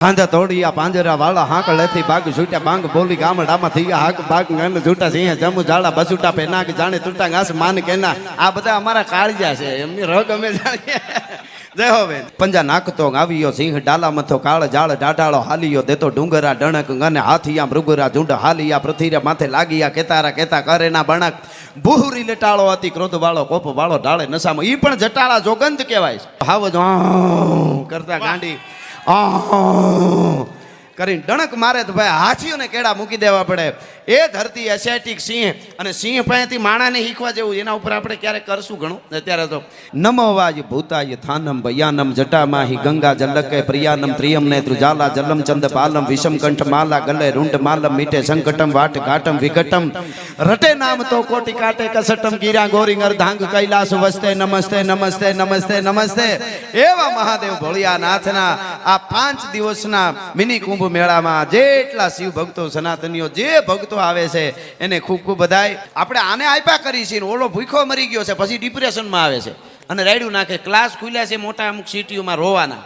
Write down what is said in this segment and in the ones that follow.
પાંજા તોડિયા પાંજરા વાળા હાંકળેથી ભાગ છૂટ્યા બાંગ બોલી ગામડામાં થઈ ગયા હાક ભાગ ગન છૂટા સિંહ જમુ ઝાડા બસુટા પેના કે જાણે તૂટા ઘાસ માન કેના આ બધા અમારા કાળજા છે એમની રગ અમે જાણીએ જય હો બેન પંજા નાખતો આવ્યો સિંહ ડાલા મથો કાળ જાળ ડાઢાળો હાલિયો દેતો ડુંગરા ડણક ગને હાથિયા મૃગુરા ઝુંડ હાલિયા પૃથ્વીરા માથે લાગિયા કેતારા કેતા કરેના બણક બુહરી લટાળો હતી ક્રોધ વાળો કોપ વાળો ઢાળે નશામાં ઈ પણ જટાળા જોગંત કહેવાય છે હાવ જો કરતા ગાંડી કરીને ડણક મારે તો ભાઈ હાથીઓને કેળા મૂકી દેવા પડે એ ધરતી એશિયાટિક સિંહ અને સિંહ પાસેથી માણાને શીખવા જેવું એના ઉપર આપણે ક્યારેક કરશું ઘણું અત્યારે તો નમો વાજ ભૂતાય થાનમ ભયાનમ જટામાહી ગંગા જલકે પ્રિયાનમ ત્રિયમ નેત્રુ જાલા જલમ ચંદ પાલમ વિષમ કંઠ માલા ગલે રૂંઢ માલમ મીઠે સંકટમ વાટ ઘાટમ વિકટમ રટે નામ તો કોટી કાટે કસટમ ગીરા ગોરી અર્ધાંગ કૈલાસ વસ્તે નમસ્તે નમસ્તે નમસ્તે નમસ્તે એવા મહાદેવ ભોળિયાનાથના આ 5 દિવસના મિની કુંભ મેળામાં જેટલા શિવ ભક્તો સનાતનીઓ જે ભક્તો આવે છે એને ખૂબ ખૂબ બધાય આપણે આને આપ્યા કરી છે ઓલો ભૂખો મરી ગયો છે પછી ડિપ્રેશનમાં આવે છે અને રાયડું નાખે ક્લાસ ખુલ્યા છે મોટા અમુક સિટીઓમાં રોવાના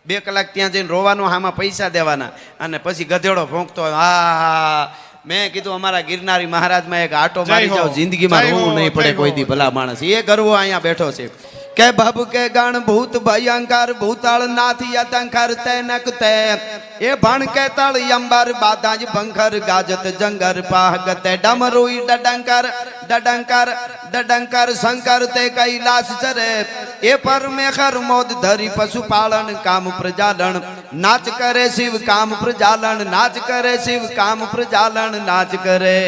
2 કલાક ત્યાં જઈને રોવાનું આમાં પૈસા દેવાના અને પછી ગધેડો ભોંકતો હા મેં કીધું અમારા ગિરનારી મહારાજમાં એક આટો મારી જાવ જિંદગીમાં રોવું નહીં પડે કોઈ દી ભલા માણસ એ ગરવો અહીંયા બેઠો છે કે ભબ કે ગણ ભૂત ભયંકર ભૂતાળ નાથી અતંકર તૈનક તે એ ભણ કે તળ અંબર બાધાજ બંખર ગાજત જંગર પાહગત ડમરુઈ ડડંકર ડડંકર ડડંકર શંકર તે કૈલાસ ચરે એ પરમેખર મોદ ધરી પશુપાલન કામ પ્રજાલન નાચ કરે શિવ કામ પ્રજાલન નાચ કરે શિવ કામ પ્રજાલન નાચ કરે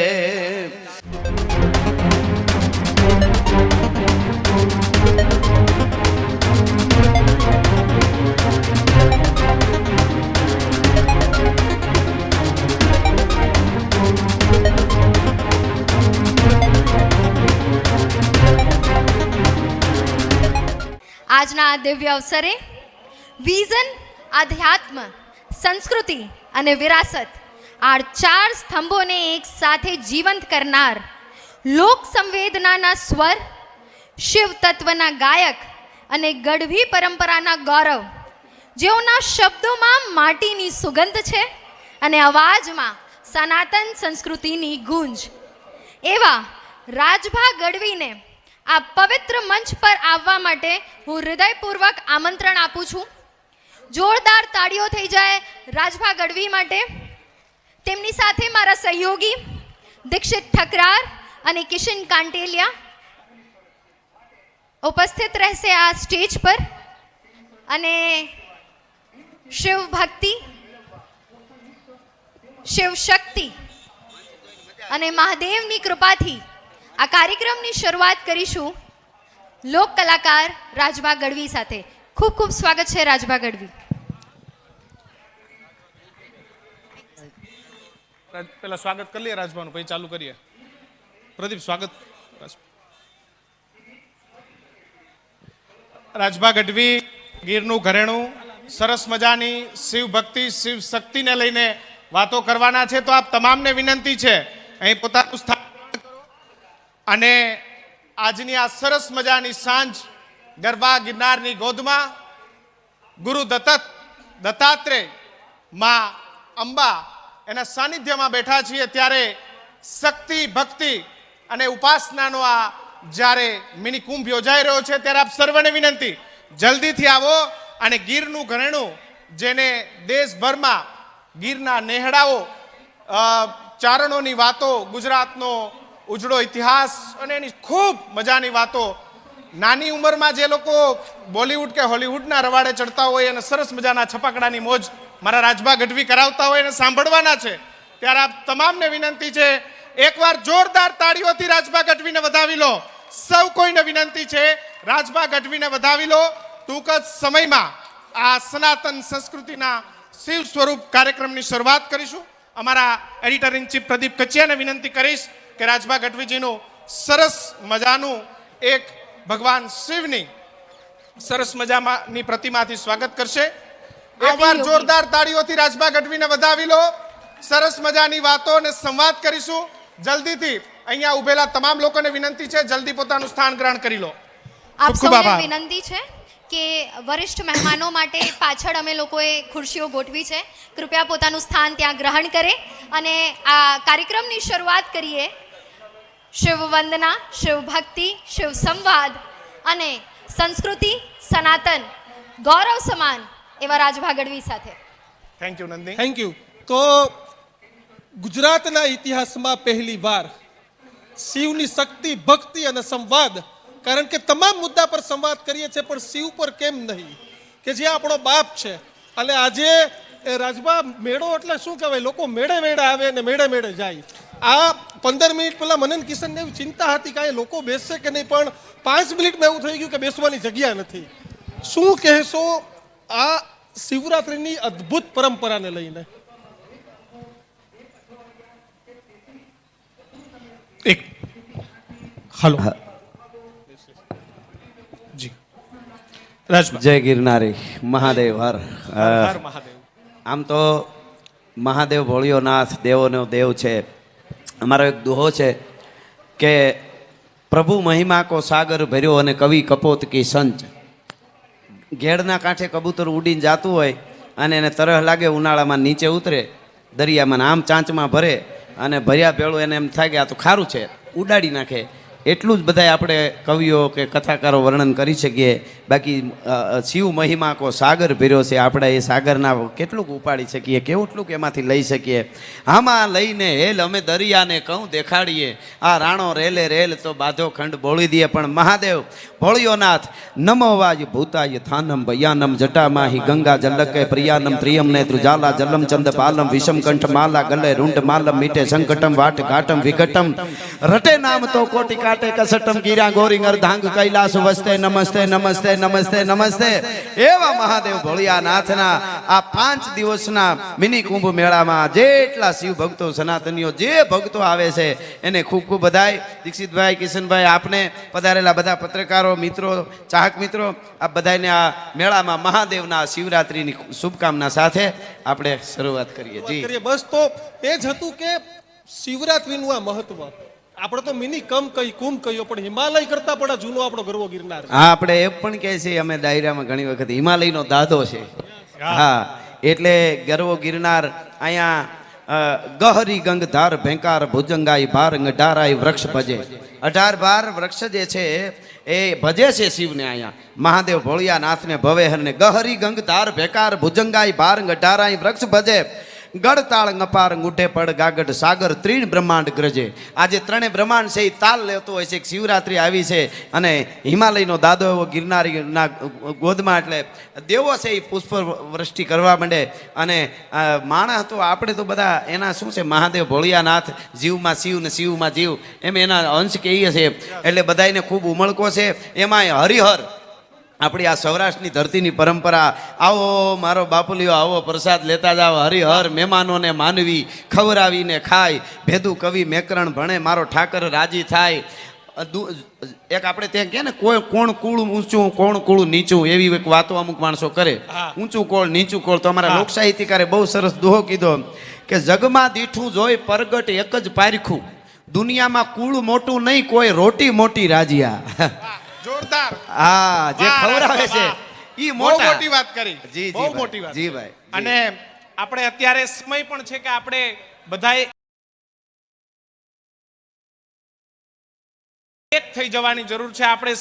આજના આ દિવ્ય અવસરે વિઝન, આધ્યાત્મ, સંસ્કૃતિ અને વિરાસત આ 4 સ્તંભોને એક સાથે જીવંત કરનાર લોક સંવેદનાના સ્વર, શિવ તત્વના ગાયક અને ગઢવી પરંપરાના ગૌરવ, જેઓના શબ્દોમાં માટીની સુગંધ છે અને અવાજમાં સનાતન સંસ્કૃતિની ગૂંજ, એવા રાજભા ગઢવીને આ પવિત્ર મંચ પર આવવા માટે હું હૃદયપૂર્વક આમંત્રણ આપું છું. જોરદાર તાળીઓ થઈ જાય રાજભા ગઢવી માટે. તેમની સાથે મારા સહયોગી દીક્ષિત ઠકરાર અને કિશન કાંટેલિયા ઉપસ્થિત રહેશે આ સ્ટેજ પર અને શિવ ભક્તિ, શિવ શક્તિ અને મહાદેવની કૃપાથી આ કાર્યક્રમની શરૂઆત કરીશું લોક કલાકાર રાજભા ગઢવી સાથે. ખૂબ ખૂબ સ્વાગત છે રાજભા ગઢવી. પેલા સ્વાગત કરી લઈએ રાજભાનું, પછી ચાલુ કરીએ. પ્રદીપ સ્વાગત. રાજભા ગઢવી ગીરનું ઘરેણું, સરસ મજાની શિવ ભક્તિ, શિવ શક્તિને લઈને વાતો કરવાના છે. તો આપ તમામને વિનંતી છે અહીં પોતાનું સ્થાન અને આજની આ સરસ મજાની સાંજ ગરબા ગિરનારની ગોદમાં ગુરુ દત્તાત્રેય માં અંબા એના સાનિધ્યમાં બેઠા છીએ. ત્યારે શક્તિ, ભક્તિ અને ઉપાસનાનો આ જ્યારે મિની કુંભ યોજાઈ રહ્યો છે ત્યારે આપ સર્વને વિનંતી જલ્દીથી આવો અને ગીરનું ઘરેણું, જેને દેશભરમાં ગીરના નેહડાઓ, ચારણોની વાતો, ગુજરાતનો ઉજળો ઇતિહાસ અને એની ખૂબ મજાની વાતો, નાની ઉંમરમાં જે લોકો બોલિવૂડ કે હોલિવૂડના રવાડે ચડતા હોય અને સરસ મજાના છપાકડાની મોજ મારા રાજભા ગઢવી કરાવતા હોય એને સાંભળવાના છે. ત્યારે આપ તમામને વિનંતી છે એકવાર જોરદાર તાળીઓથી રાજભા ગઢવીને વધાવી લો. સૌ કોઈને વિનંતી છે રાજભા ગઢવીને વધાવી લો. ટૂંક જ સમયમાં આ સનાતન સંસ્કૃતિના શિવ સ્વરૂપ કાર્યક્રમની શરૂઆત કરીશું. અમારા એડિટર ઇન ચીફ પ્રદીપ કચિયાને વિનંતી કરીશ કે રાજભા ગઢવીજીનું સરસ મજાનું એક ભગવાન શિવની સરસ મજાની પ્રતિમાથી સ્વાગત કરશે. એકવાર જોરદાર તાળીઓથી રાજભા ગઢવીને વધાવી લો. સરસ મજાની વાતો અને સંવાદ કરીશું. જલ્દીથી અહીંયા ઉભેલા તમામ લોકોને વિનંતી છે જલ્દી પોતાનું સ્થાન ગ્રહણ કરી લો. આપ સૌને વિનંતી છે કે વરિષ્ઠ મહેમાનો માટે પાછળ અમે લોકોએ ખુરશીઓ ગોઠવી છે. કૃપયા પોતાનું સ્થાન ત્યાં ગ્રહણ કરે અને આ કાર્યક્રમની શરૂઆત કરીએ શિવ વંદના, શિવ ભક્તિ, શિવ સંવાદ અને સંસ્કૃતિ સનાતન ગૌરવ સમાન એવા રાજભા ગઢવી સાથે. Thank you Nandi. Thank you. તો ગુજરાતના ઇતિહાસમાં પહેલી વાર શિવની શક્તિ, ભક્તિ અને સંવાદ, કારણ કે તમામ મુદ્દા પર સંવાદ કરીએ છીએ પણ શિવ પર કેમ નહીં, કે જે આપણો બાપ છે. અને આજે રાજભા મેળો એટલે શું કહેવાય, લોકો મેળે મેળે આવે અને મેળે મેળે જાય. આ 15 મિનિટ પહેલા મને ને કિશનને એવી ચિંતા હતી કે આ લોકો બેસશે કે નહીં, પણ 5 મિનિટમાં એવું થઈ ગયું કે બેસવાની જગ્યા નથી. શું કહેશો આ શિવરાત્રિની અદ્ભુત પરંપરાને લઈને? એક હલો જી રાજભા. જય ગિરનારી મહાદેવ હર હર મહાદેવ. આમ તો મહાદેવ ભોળિયો નાથ દેવોનો દેવ છે. અમારો એક દોહો છે કે પ્રભુ મહિમા કો સાગર ભર્યો અને કવિ કપોત કી સંચ. ઘેડના કાંઠે કબૂતર ઉડીને જાતું હોય અને એને તરહ લાગે, ઉનાળામાં નીચે ઉતરે દરિયામાં, આમ ચાંચમાં ભરે અને ભર્યા ભેળું એને એમ થાય કે આ તો ખારું છે, ઉડાડી નાખે. એટલું જ બધાય આપણે કવિઓ કે કથાકારો વર્ણન કરી શકીએ. બાકી શિવ મહિમા કો સાગર ભર્યો છે, આપણે એ સાગરના કેટલુંક ઉપાડી શકીએ, કેટલુંક એમાંથી લઈ શકીએ. આમાં લઈને હેલ અમે દરિયાને કહું દેખાડીએ, આ રાણો રેલે રેલ તો બાધો ખંડ બોળી દઈએ. પણ મહાદેવ ભોળિયોનાથ નમો વાજ ભૂતાય થાનમ ભયાનમ જટામાહી ગંગા જલકે પ્રિયાનમ ત્રિયમ નેત્રુ જાલા જલમ ચંદ પાલમ વિષમ કંઠ માલા ગલે રૂંઢ માલમ મીઠે સંકટમ વાટ ઘાટમ વિકટમ રટે નામ તો કોટી કાટે કસટમ ગીરા ગોરી અર્ધાંગ કૈલાસ વસ્તે નમસ્તે નમસ્તે નમસ્તે નમસ્તે. એવા મહાદેવ ભોળિયાનાથના આ 5 દિવસના મિની કુંભ મેળામાં જેટલા શિવ ભક્તો સનાતનીઓ જે ભક્તો આવે છે એને ખૂબ ખૂબ બધાય. દીક્ષિતભાઈ, કિશનભાઈ, આપને પધારેલા બધા પત્રકારો મિત્રો, ચાહક મિત્રો, આ બધાને આ મેળામાં મહાદેવના શિવરાત્રિની શુભકામના સાથે આપણે શરૂઆત કરીએ. જી બસ તો એ જ હતું કે શિવરાત્રિનું આ મહત્વ. આપણે તો મિની કુંભ કહ્યો, પણ હિમાલય કરતા પણ જૂનો આપણો ગરવો ગિરનાર. હા, આપણે એ પણ કહે છે અમે ડાયરામાં ઘણી વખત હિમાલયનો દાદો છે. હા, એટલે ગરવો ગિરનાર અહીંયા ગહરી ગંગ ધાર ભેંકાર ભુજંગાઈ ભારંગ ડારાઈ વૃક્ષ ભજે. 18 બાર વૃક્ષ જે છે એ ભજે છે શિવને. અહીંયા મહાદેવ ભોળિયાનાથને ભવેહરને ગહરી ગંગ ધાર ભેકાર ભુજંગાઈ ભારંગ ડારાઈ વૃક્ષ ભજે. ગળતાળ ngપાર ગુઢે પડ ગાગડ સાગર ત્રીણ બ્રહ્માંડ ગ્રજે. આજે 3 બ્રહ્માંડ છે એ તાલ લેતો હોય છે. શિવરાત્રિ આવી છે અને હિમાલયનો દાદો એવો ગિરનારીના ગોદમાં, એટલે દેવો છે એ પુષ્પ વૃષ્ટિ કરવા માંડે. અને માણસ તો આપણે તો બધા એના શું છે, મહાદેવ ભોળિયાનાથ જીવમાં શિવ ને શિવમાં જીવ, એમ એના અંશ કહીએ છે. એટલે બધાને ખૂબ ઉમળકો છે. એમાંય હરિહર આપણી આ સૌરાષ્ટ્રની ધરતીની પરંપરા. આવો મારો બાપુલીઓ, આવો પ્રસાદ લેતા જાઓ. હરિહર મહેમાનોને માનવી, ખવડાવીને ખાય. ભેદું કવિ મેકરણ ભણે, મારો ઠાકર રાજી થાય. એક આપણે ત્યાં કહે ને, કોણ કુળ ઊંચું કોણ કુળ નીચું, એવી એક વાતો અમુક માણસો કરે. ઊંચું કોળ નીચું કોળ. તો અમારા લોક સાહિત્યકારે બહુ સરસ દોહો કીધો કે જગમાં દીઠું જોઈ પરગટ એક જ પારખું, દુનિયામાં કુળ મોટું નહીં, કોઈ રોટી મોટી રાજીયા. જોરદાર. હા, જે ખવડાવે છે ઈ મોટા. મોટી વાત કરી. જી બહુ મોટી વાત. જી ભાઈ. અને આપણે અત્યારે સમય પણ છે કે આપણે બધાએ એક થઈ જવાની જરૂર છે. આપણે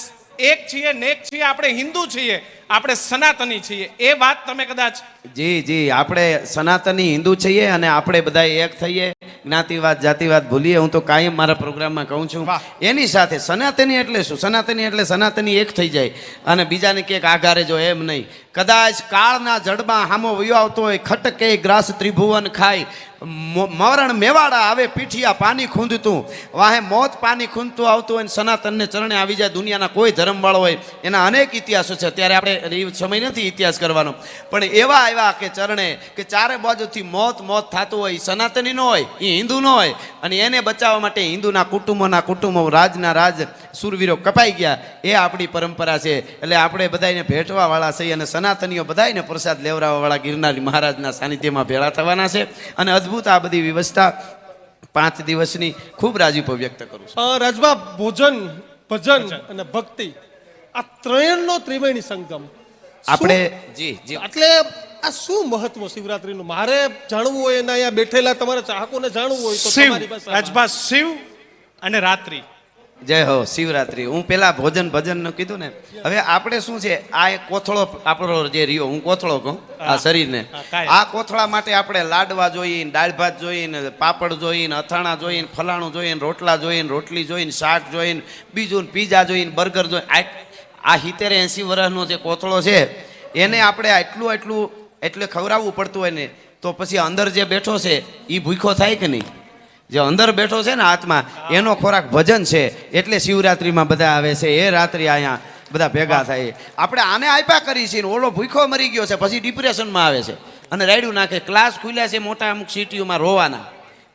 એક છીએ, નેક છીએ, આપણે હિન્દુ છીએ, આપણે સનાતની છીએ. એ વાત તમે કદાચ જી આપણે સનાતની હિન્દુ છીએ અને આપણે બધા એક થઈએ. જ્ઞાતિવાદ જાતિવાદ ભૂલીએ. હું તો કાયમ મારા પ્રોગ્રામમાં કહું છું. એની સાથે સનાતની એટલે શું? સનાતની એટલે સનાતની એક થઈ જાય અને બીજાને ક્યાંક આઘારે જો, એમ નહીં. કદાચ કાળના જડમાં હામો વયો આવતો હોય, ખટકે ગ્રાસ ત્રિભુવન ખાય, મરણ મેવાડા આવે પીઠિયા પાણી ખૂંદતું, વાહે મોત પાણી ખૂંદતું આવતું હોય, સનાતનને ચરણે આવી જાય. દુનિયાના કોઈ ધર્મવાળો હોય એના અનેક ઇતિહાસો છે. અત્યારે આપણે સમય નથી ઇતિહાસ કરવાનો, પણ એવા આવ્યા કે ચરણે કે ચારે બાજુથી મોત થતું હોય. સનાતની નો હોય, એ હિન્દુ નો હોય. અને એને બચાવવા માટે હિન્દુના કુટુંબો રાજના રાજ સુરવીરો કપાઈ ગયા. એ આપણી પરંપરા છે. એટલે આપણે બધાને ભેટવા વાળા છીએ અને સનાતનીઓ બધાને પ્રસાદ લેવડાવવા વાળા ગિરનારી મહારાજના સાનિધ્યમાં ભેળા થવાના છે. અને અદ્ભુત આ બધી વ્યવસ્થા 5 દિવસની ખૂબ રાજીપો વ્યક્ત કરું છું. રાજભા, ભોજન, ભજન અને ભક્તિ, આ ત્રણનો ત્રિવેણી સંગમ. આપણે જી જી એટલે આ શું મહત્વ શિવરાત્રીનું મારે જાણવું હોય એના અહીંયા બેઠેલા તમારા ચાહકોને જાણવું હોય તો શિવ તમારી પાસે રાજભા, શિવ અને રાત્રિ. જય હો શિવરાત્રી. હું પેલા ભજન નું કીધું ને, હવે આપણે શું છે, આ એક કોથળો આપણો જે રહ્યો, હું કોથળો કહું આ શરીરને, હા, કાંઈ. આ કોથળા માટે આપણે લાડવા જોઈએ, દાળ ભાત જોઈએ, પાપડ જોઈએ, અથાણા જોઈએ, ફલાણું જોઈએ, રોટલા જોઈએ, રોટલી જોઈએ, શાક જોઈએ, બીજું પીઝા જોઈએ, બર્ગર જોઈએ. આ 70-80 વર્ષનો જે કોથળો છે એને આપણે આટલું એટલે ખવડાવવું પડતું હોય ને, તો પછી અંદર જે બેઠો છે એ ભૂખો થાય કે નહીં? જે અંદર બેઠો છે ને આત્મા, એનો ખોરાક ભજન છે. એટલે શિવરાત્રીમાં બધા આવે છે, એ રાત્રિ અહીંયા બધા ભેગા થાય. આપણે આને આપ્યા કરી છે, ઓલો ભૂખો મરી ગયો છે, પછી ડિપ્રેશનમાં આવે છે અને રાયડું નાખે. ક્લાસ ખુલ્યા છે મોટા અમુક સિટીઓમાં, રોવાના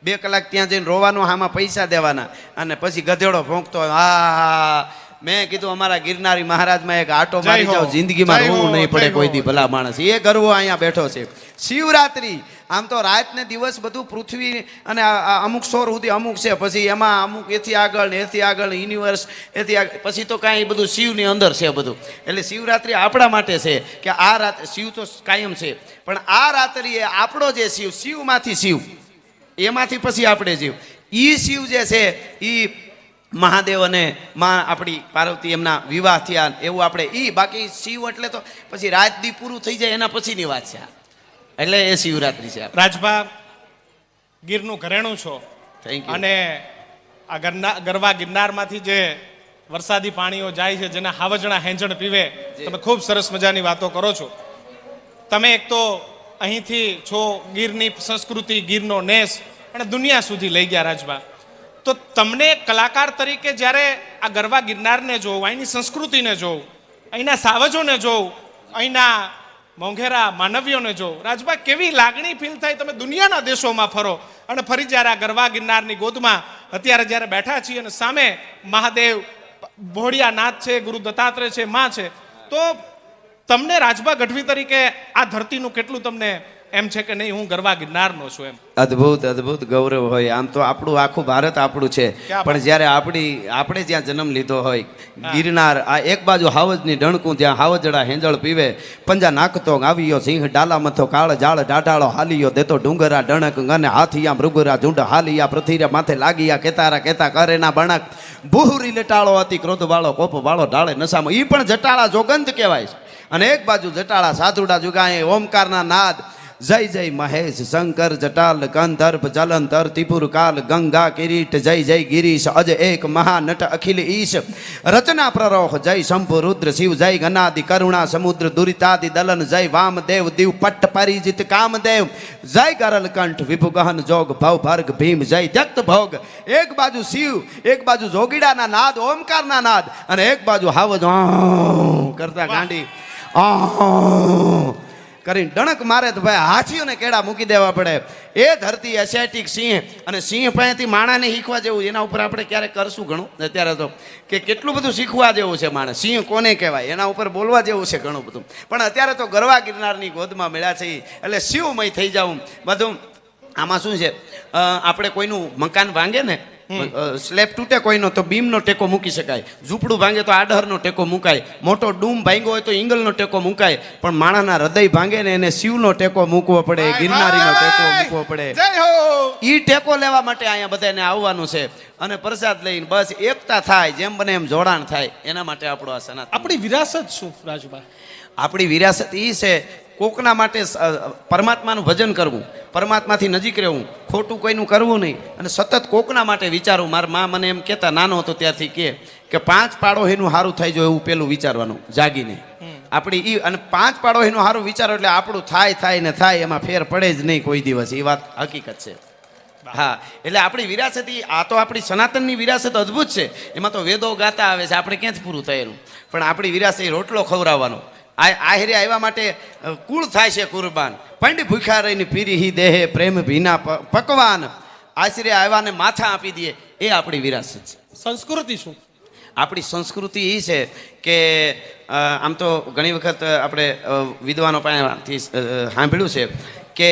2 કલાક ત્યાં જઈને રોવાનું, આમાં પૈસા દેવાના, અને પછી ગધેડો ભોંકતો હોય. હા, મેં કીધું અમારા ગિરનારી મહારાજમાં એક આટો મારી જય હો, જાઓ, જિંદગીમાં જય હો, રોવું નહીં પડે જય હો. કોઈ દી. ભલા માણસ એ ગરવો અહીંયા બેઠો છે. શિવરાત્રી આમ તો રાત ને દિવસ બધું પૃથ્વી અને આ અમુક સોર સુધી અમુક છે, પછી એમાં અમુક એથી આગળ ને એથી આગળ યુનિવર્સ એથી આગળ, પછી તો કાંઈ બધું શિવની અંદર છે બધું. એટલે શિવરાત્રી આપણા માટે છે કે આ રાત શિવ તો કાયમ છે, પણ આ રાત્રિએ આપણો જે શિવ, શિવમાંથી શિવ, એમાંથી પછી આપણે જીવ, ઈ શિવ જે છે ઈ મહાદેવ અને માં આપણી પાર્વતી એમના વિવાહ થયા એવું આપણે ઈ. બાકી શિવ એટલે તો પછી રાત દી પૂરું થઈ જાય એના પછીની વાત છે. એટલે એ શિવરાત્રી છે. રાજભા, ગીરનું ઘરેણું છો થેન્ક યુ. અને આ ગરવા ગિરનારમાંથી જે વરસાદી પાણીઓ જાય છે, જેના હાવજણા હેંજણ પીવે, તમે ખૂબ સરસ મજાની વાતો કરો છો. તમે એક તો અહીંથી છો, ગીરની સંસ્કૃતિ, ગીરનો નેસ અને દુનિયા સુધી લઈ ગયા રાજભા. તો તમને કલાકાર તરીકે જ્યારે આ ગરવા ગિરનારને જોઉં, અહીંની સંસ્કૃતિને જોઉં, અહીંના સાવજોને જોઉં, અહીંના મોંઘેરા માનવીઓને જોઉં, રાજભા કેવી લાગણી ફીલ થાય? તમે દુનિયાના દેશોમાં ફરો અને ફરી જ્યારે આ ગરવા ગિરનારની ગોદમાં અત્યારે જ્યારે બેઠા છીએ અને સામે મહાદેવ, ભોળિયાનાથ છે, ગુરુ દત્તાત્રેય છે, માં છે, તો તમને રાજભા ગઢવી તરીકે આ ધરતીનું કેટલું તમને એમ છે કે નહીં હું ગરવા ગિરનારનો છું એમ? અદ્ભુત ગૌરવ હોય. આમ તો આપણું આખું ભારત આપણું છે, પણ જ્યારે આપણે જ્યાં જન્મ લીધો હોય ગિરનાર, આ એક બાજુ હાવજની ડણકું, જ્યાં હાવજડા હેંજળ પીવે, પંજા નાખતો આવ્યો સિંહ, ડાલા મથો કાળ જાળ, ડાઢાળો હાલિયો દેતો ડુંગરા ડણક, અને હાથિયા મૃગરા ઝુંડ હાલિયા, પૃથ્વીરા માથે લાગિયા કેતારા કેતા કરેના બણક, બુહરી લટાળો અતિ ક્રોધ વાળો, કોપ વાળો ઢાળે નશામાં. ઈ પણ જટાળા જોગંત કહેવાય છે. અને એક બાજુ જટાળા સાધુડા જુગાએ ઓમકારના નાદ, જય જય મહેશ શંકર જટાલ ગંધર્પ જલંધર ત્રિપુર કાલ ગંગા કિરીટ, જય જય ગિરીશ અજ એક મહાનટ અખિલ ઈશ, રચના પ્રરોહ જય શંભુ રુદ્ર શિવ, જય ગનાદિ કરુણા સમુદ્ર દુરિતાદિ દલન, જય વામદેવ દીવ પટ્ટ પરિજિત કામદેવ, જય ગરલ કંઠ વિભુ ગહન જોગ ભવ ભર્ગ ભીમ, જય જગત ભોગ. એક બાજુ શિવ, એક બાજુ જોગીડાના નાદ, ઓમકારના નાદ, અને એક બાજુ હાવજ કરતા ગાંડી કરીને ડણક મારે તો ભાઈ હાથીઓને કેળા મૂકી દેવા પડે. એ ધરતી એશિયાટિક સિંહ, અને સિંહ પાસેથી માણાને શીખવા જેવું, એના ઉપર આપણે ક્યારેક કરશું ઘણું અત્યારે તો, કે કેટલું બધું શીખવા જેવું છે માણસ. સિંહ કોને કહેવાય એના ઉપર બોલવા જેવું છે ઘણું બધું. પણ અત્યારે તો ગરવા ગિરનારની ગોદમાં મળ્યા છે, એટલે શિવમય થઈ જાઉં બધું. આમાં શું છે, આપણે કોઈનું મકાન ભાંગે ને, સ્લેબ તૂટે કોઈનો તો બીમનો ટેકો મૂકી શકાય, ઝૂંપડું ભાંગે તો આડહરનો ટેકો મુકાય, મોટો ડૂમ ભાંગ્યો હોય તો ઈંગલનો ટેકો મુકાય, પણ માણાના હૃદય ભાંગે ને એને શિવનો ટેકો મૂકવો પડે, ગિરનારીનો ટેકો મૂકવો પડે. ઈ ટેકો લેવા માટે અહીંયા બધાને આવવાનું છે, અને પ્રસાદ લઈને બસ એકતા થાય, જેમ બને એમ જોડાણ થાય, એના માટે આપણો આ સનાતન. આપણી વિરાસત શું રાજભા? આપણી વિરાસત એ છે કોકના માટે પરમાત્માનું ભજન કરવું, પરમાત્માથી નજીક રહેવું, ખોટું કોઈનું કરવું નહીં, અને સતત કોકના માટે વિચારવું. મારા મા મને એમ કહેતા, નાનો હતો ત્યારથી કે 5 પાડોશીનું સારું થઈ જાય એવું પેલું વિચારવાનું જાગીને. આપણી ઈ અને 5 પાડોશીનું સારું વિચારો એટલે આપણું થાય ને થાય, એમાં ફેર પડે જ નહીં કોઈ દિવસ. એ વાત હકીકત છે. હા, એટલે આપણી વિરાસત આ તો આપણી સનાતનની વિરાસત અદ્ભુત છે. એમાં તો વેદો ગાતા આવે છે, આપણે ક્યાંથી પૂરું થયેલું. પણ આપણી વિરાસત રોટલો ખવડાવવાનો. આહિરે આવ્યા માટે કુળ થાય છે કુરબાન, પંડ ભૂખ્યા રહીને પીરી હી દેહે પ્રેમ ભીના પકવાન, આશરે આવ્યાને માથા આપી દઈએ, એ આપણી વિરાસત છે. સંસ્કૃતિ શું? આપણી સંસ્કૃતિ એ છે કે આમ તો ઘણી વખત આપણે વિદ્વાનો પાસેથી સાંભળ્યું છે કે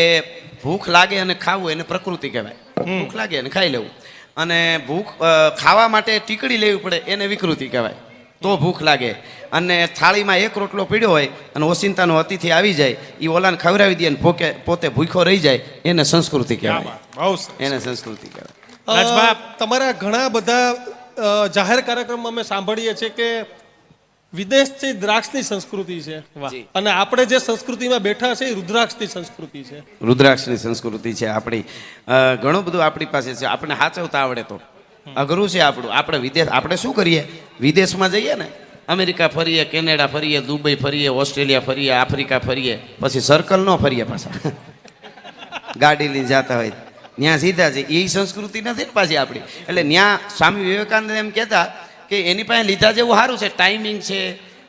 ભૂખ લાગે અને ખાવું એને પ્રકૃતિ કહેવાય. ભૂખ લાગે અને ખાઈ લેવું, અને ભૂખ ખાવા માટે ટીકડી લેવી પડે એને વિકૃતિ કહેવાય. તો ભૂખ લાગે. અને થાળીમાં એક રોટલો પીડ્યો હોય અને ઓસિંતાનો અતિથિ આવી જાય, એ ઓલાને ખવડાવી દે અને પોતે ભૂખ્યો રહી જાય, એને સંસ્કૃતિ ક્યાં કહેવાય. વાત, બહુ સરસ. એને સંસ્કૃતિ કહેવાય. રાજભા, તમારા ઘણા બધા જાહેર કાર્યક્રમમાં અમે સાંભળીએ છીએ કે વિદેશથી દ્રાક્ષની સંસ્કૃતિ છે વાહ. જી. અને આપણે જે સંસ્કૃતિમાં બેઠા છે એ રુદ્રાક્ષની સંસ્કૃતિ છે. રુદ્રાક્ષની સંસ્કૃતિ છે આપણી. ઘણું બધું આપણી પાસે છે, આપણે સાચવતા આવડે તો અઘરું છે આપણું. આપણે શું કરીએ, વિદેશમાં જઈએ ને, અમેરિકા ફરીએ, કેનેડા ફરીએ, દુબઈ ફરીએ, ઓસ્ટ્રેલિયા ફરીએ, આફ્રિકા ફરીએ, પછી સર્કલ ન ફરીએ પાછા ગાડી લઈને જતા હોય ત્યાં સીધા છે. એ સંસ્કૃતિ નથી ને પાછી આપણી. એટલે ત્યાં સ્વામી વિવેકાનંદ એમ કહેતા કે એની પાસે લીધા જેવું સારું છે, ટાઈમિંગ છે,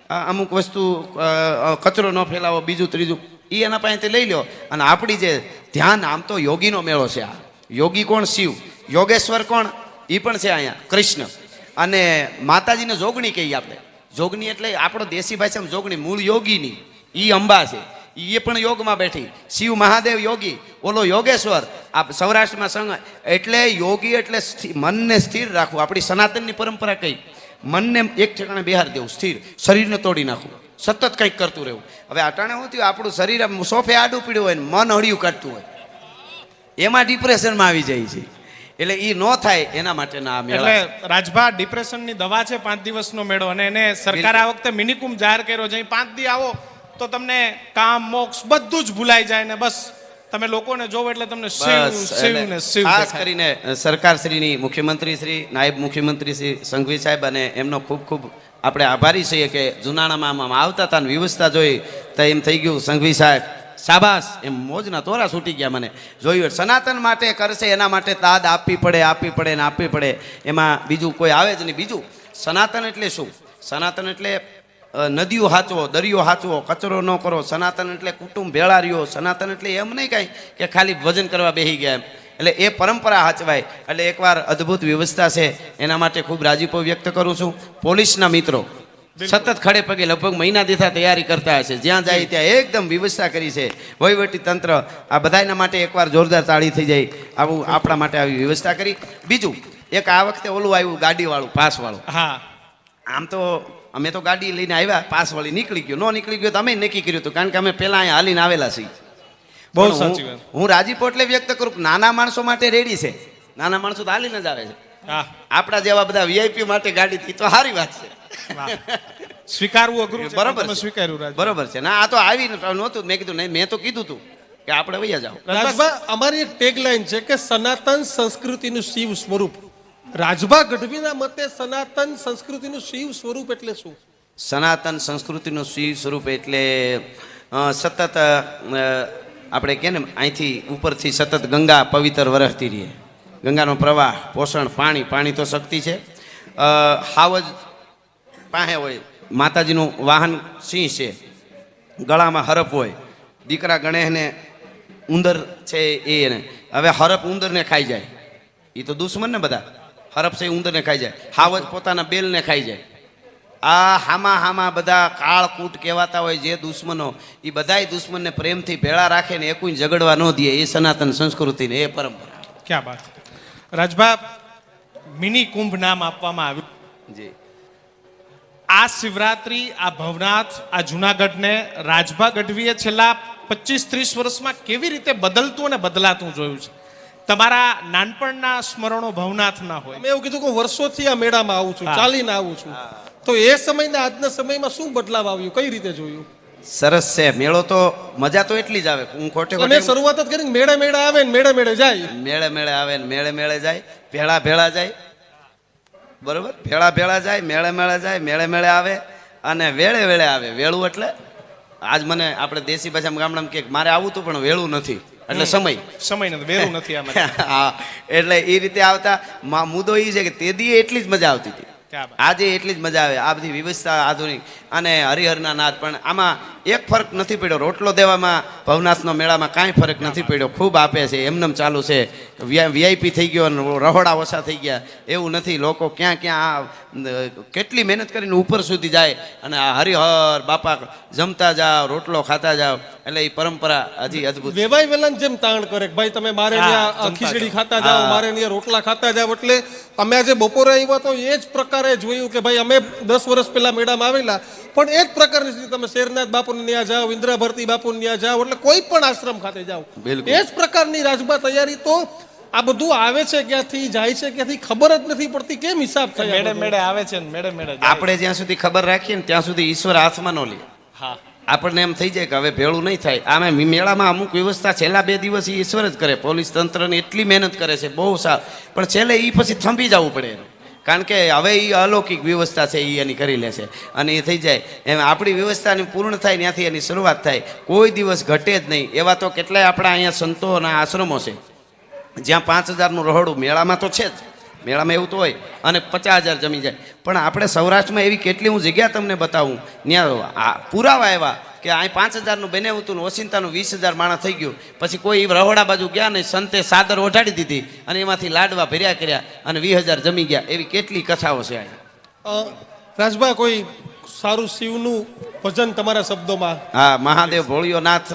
અમુક વસ્તુ કચરો ન ફેલાવો, બીજું ત્રીજું એ એના પાસેથી લઈ લો. અને આપણી જે ધ્યાન, આમ તો યોગીનો મેળો છે આ. યોગી કોણ? શિવ. યોગેશ્વર કોણ? એ પણ છે અહીંયા કૃષ્ણ. અને માતાજીને જોગણી કહીએ આપણે. જોગણી એટલે આપણો દેશી ભાષામાં જોગણી, મૂળ યોગીની એ અંબા છે. એ પણ યોગમાં બેઠી. શિવ મહાદેવ યોગી, ઓલો યોગેશ્વર. આ સૌરાષ્ટ્રમાં સંઘ એટલે યોગી એટલે મનને સ્થિર રાખવું. આપણી સનાતનની પરંપરા કઈ, મનને એક ઠેકાણે બિહાર દેવું, સ્થિર, શરીરને તોડી નાખવું, સતત કંઈક કરતું રહેવું. હવે અટાણે શું થયું, આપણું શરીર સોફે આડું પીડ્યું હોય ને મન હળિયું કાઢતું હોય, એમાં ડિપ્રેશનમાં આવી જાય છે. એટલે એ ન થાય એના માટેના આ મેળા. એટલે રાજભા, ડિપ્રેશનની દવા છે 5 દિવસનો મેળો, અને એને સરકાર આ વખતે મિનિકુંભ જાહેર કર્યો છે. 5 દી આવો તો તમને કામ, મોક્ષ બધું જ ભૂલાઈ જાય ને બસ તમે લોકોને જોવો એટલે તમને શિવ શિવ ને શિવ ખાસ દેખાય. કરીને સરકારશ્રીની, મુખ્યમંત્રી શ્રી, નાયબ મુખ્યમંત્રી શ્રી સંઘવી સાહેબ, અને એમનો ખૂબ ખૂબ આપણે આભારી છીએ કે જુનાણામાં આમ આવતા હતા ને વ્યવસ્થા જોઈ તો એમ થઈ ગયું સંઘવી સાહેબ શાબાશ, એમ મોજના તોરા છૂટી ગયા. મને જોયું સનાતન માટે કરશે, એના માટે દાદ આપવી પડે ને આપવી પડે. એમાં બીજું કોઈ આવે જ નહીં. બીજું, સનાતન એટલે શું? સનાતન એટલે નદીઓ હાચવો, દરિયો હાચવો, કચરો ન કરો. સનાતન એટલે કુટુંબ ભેળા રહ્યો. સનાતન એટલે એમ નહીં કાંઈ કે ખાલી ભજન કરવા બેસી ગયા એમ. એટલે એ પરંપરા હાચવાય. એટલે એકવાર અદ્ભુત વ્યવસ્થા છે, એના માટે ખૂબ રાજીપો વ્યક્ત કરું છું. પોલીસના મિત્રો સતત ખડે પગે લગભગ મહિના દીઠા તૈયારી કરતા હશે, જ્યાં જાય ત્યાં એકદમ વ્યવસ્થા કરી છે. વહીવટી તંત્ર, આ બધાના માટે એકવાર જોરદાર તાળી થઈ જાય. આવું આપણા માટે આવી વ્યવસ્થા કરી. બીજું એક આ વખતે ઓલું આવ્યું, ગાડીવાળું, પાસવાળું. હા, આમ તો અમે તો ગાડી લઈને આવ્યા, પાસ વાળી નીકળી ગયો, ન નીકળી ગયો તો અમે નક્કી કર્યું હતું, કારણ કે અમે પહેલા અહીંયા હાલીને આવેલા છીએ. બહુ પણ સાચી વાત. હું રાજીપો એટલે વ્યક્ત કરું કે નાના માણસો માટે રેડી છે. નાના માણસો તો હાલીને જ આવે છે. હા, આપણા જેવા બધા વીઆઈપી માટે ગાડી થી તો સારી વાત છે. વાહ. સ્વીકારવું અઘરું છે, બરોબર તમે છે. સ્વીકાર્યું રાજ. બરોબર છે. ના, આ તો આવી નહોતું. મેં કીધું નહીં, મેં તો કીધું તું કે આપણે વૈયા જાઓ. રાજભા, અમારી એક ટેગલાઈન છે કે સનાતન સંસ્કૃતિનું શિવ સ્વરૂપ. રાજભા ગઢવીના મતે સનાતન સંસ્કૃતિનું શિવ સ્વરૂપ એટલે શું? સનાતન સંસ્કૃતિનું શિવ સ્વરૂપ એટલે સતત આપણે કે ને અહીંથી ઉપરથી સતત ગંગા પવિત્ર વરસતી રહીએ. ગંગાનો પ્રવાહ, પોષણ, પાણી તો શક્તિ છે. હાવજ પાસે હોય, માતાજીનું વાહન સિંહ છે, ગળામાં હરપ હોય, દીકરા ગણેશને ઉંદર છે એને. હવે હરપ ઉંદરને ખાઈ જાય, એ તો દુશ્મન ને બધા. હરપ છે ઉંદરને ખાઈ જાય, હાવજ પોતાના બેલને ખાઈ જાય. આ હામા બધા કાળકૂટ કહેવાતા હોય જે દુશ્મનો, એ બધાય દુશ્મનને પ્રેમથી ભેળા રાખે ને એકું ઝઘડવા ન દે. એ સનાતન સંસ્કૃતિને એ પરંપરા. ક્યાં વાત. રાજભા, મિની કુંભ નામ આપવામાં આવ્યું. જી. આ શિવરાત્રી, આ ભવનાથ, આ જુનાગઢને રાજભા ગઢવીએ છેલ્લા 25-30 વર્ષમાં કેવી રીતે બદલતું અને બદલાતું જોયું છે? તમારા નાનપણના સ્મરણો ભવનાથના હોય. મેં એવું કીધું કે વર્ષોથી આ મેળામાં આવું છું, ચાલીને આવું છું. તો એ સમયના આજના સમયમાં શું બદલાવ આવ્યું, કઈ રીતે જોયું? સરસ છે મેળો. તો મજા તો એટલી જ આવે. હું ખોટે તમે ખોટે શરૂઆત જ કરી, મેળે આવે ને મેળે જાય. મેળે આવે ને મેળે જાય, ભેળા જાય. બરોબર, ભેળા જાય, મેળે આવે અને વેળે આવે. વેળું એટલે આજ મને આપણે દેશી ભાષામાં ગામડામાં કે મારે આવું હતું પણ વેળું નથી, એટલે સમય નથી, વેરું નથી આમાં. હા, એટલે એ રીતે આવતા. મુદ્દો એ છે કે તે દી એટલી જ મજા આવતી હતી, ક્યાં વાત. આજે એટલી જ મજા આવે. આ બધી વ્યવસ્થા આધુનિક અને હરિહરના નાદ. પણ આમાં એક ફરક નથી પડ્યો. રોટલો દેવામાં ભવનાથનો મેળામાં કાંઈ ફરક નથી પડ્યો. ખૂબ આપે છે, એમનેમ ચાલુ છે. વીઆઈપી થઈ ગયો અને રહોડા ઓછા થઈ ગયા એવું નથી. લોકો ક્યાં ક્યાં કેટલી મહેનત કરીને ઉપર સુધી જાય અને આ હરિહર બાપા જમતા જાઓ, રોટલો ખાતા જાઓ, એટલે એ પરંપરા હજી અદભુત છે. વેવાય વેલન જેમ તાણ કરે કે ભાઈ તમે મારે હા, ત્યાં જમતા ખીચડી જાઓ. ખાતા જાઓ, હા. મારે ત્યાં રોટલા ખાતા જાઓ. એટલે અમે આજે બપોરે આવ્યા તો એ જ પ્રકારે જોયું કે ભાઈ અમે 10 વર્ષ પહેલા મેળામાં આવેલા, પણ એ જ પ્રકારની સ્થિતિ. તમે શેરનાથ બાપુને ત્યાં જાઓ, ઇન્દ્રા ભરતી બાપુને ત્યાં જાઓ, એટલે કોઈ પણ આશ્રમ ખાતે જાઓ, બિલકુલ. એ જ પ્રકારની રાજભા તૈયારી. તો આ બધું આવે છે ક્યાંથી, જાય છે ક્યાંથી, ખબર જ નથી પડતી. કેમ હિસાબ થાય આ મેળે બધો? મેળે આવે છે ને મેળે મેળે જાય. આપણે જ્યાં સુધી ખબર રાખીએ ને ત્યાં સુધી ઈશ્વર હાથમાં ન લે. હા આપણને એમ થઈ જાય કે હવે ભેળું નહીં થાય. આમે મેળામાં અમુક વ્યવસ્થા છેલ્લા 2 દિવસ ઈ ઈશ્વર જ કરે. પોલીસ તંત્રની એટલી મહેનત કરે છે, બહુ સારું, પણ છેલ્લે એ પછી થંભી જવું પડે એનું. કારણ કે હવે એ અલૌકિક વ્યવસ્થા છે, એ એની કરી લે છે અને એ થઈ જાય. એમ આપણી વ્યવસ્થાની પૂર્ણ થાય ત્યાંથી એની શરૂઆત થાય. કોઈ દિવસ ઘટે જ નહીં. એવા તો કેટલાય આપણા અહીંયા સંતોના આશ્રમો છે જ્યાં 5000નું રહોડું મેળામાં તો છે જ. મેળામાં એવું તો હોય અને 50,000 જમી જાય. પણ આપણે સૌરાષ્ટ્રમાં એવી કેટલી હું જગ્યા તમને બતાવું, ત્યાં પુરાવા એવા કે અહીં 5000નું બનાવ્યું હતું ને ઓચિંતાનું 20,000 માણસ થઈ ગયું. પછી કોઈ રહોડા બાજુ ગયા ને સંતે સાદર ઓઢાડી દીધી અને એમાંથી લાડવા ભર્યા કર્યા અને 20,000 જમી ગયા. એવી કેટલી કથાઓ છે અહીં. રાજભા કોઈ સારું શિવનું ભજન તમારા શબ્દોમાં? હા, મહાદેવ ભોળિયો નાથ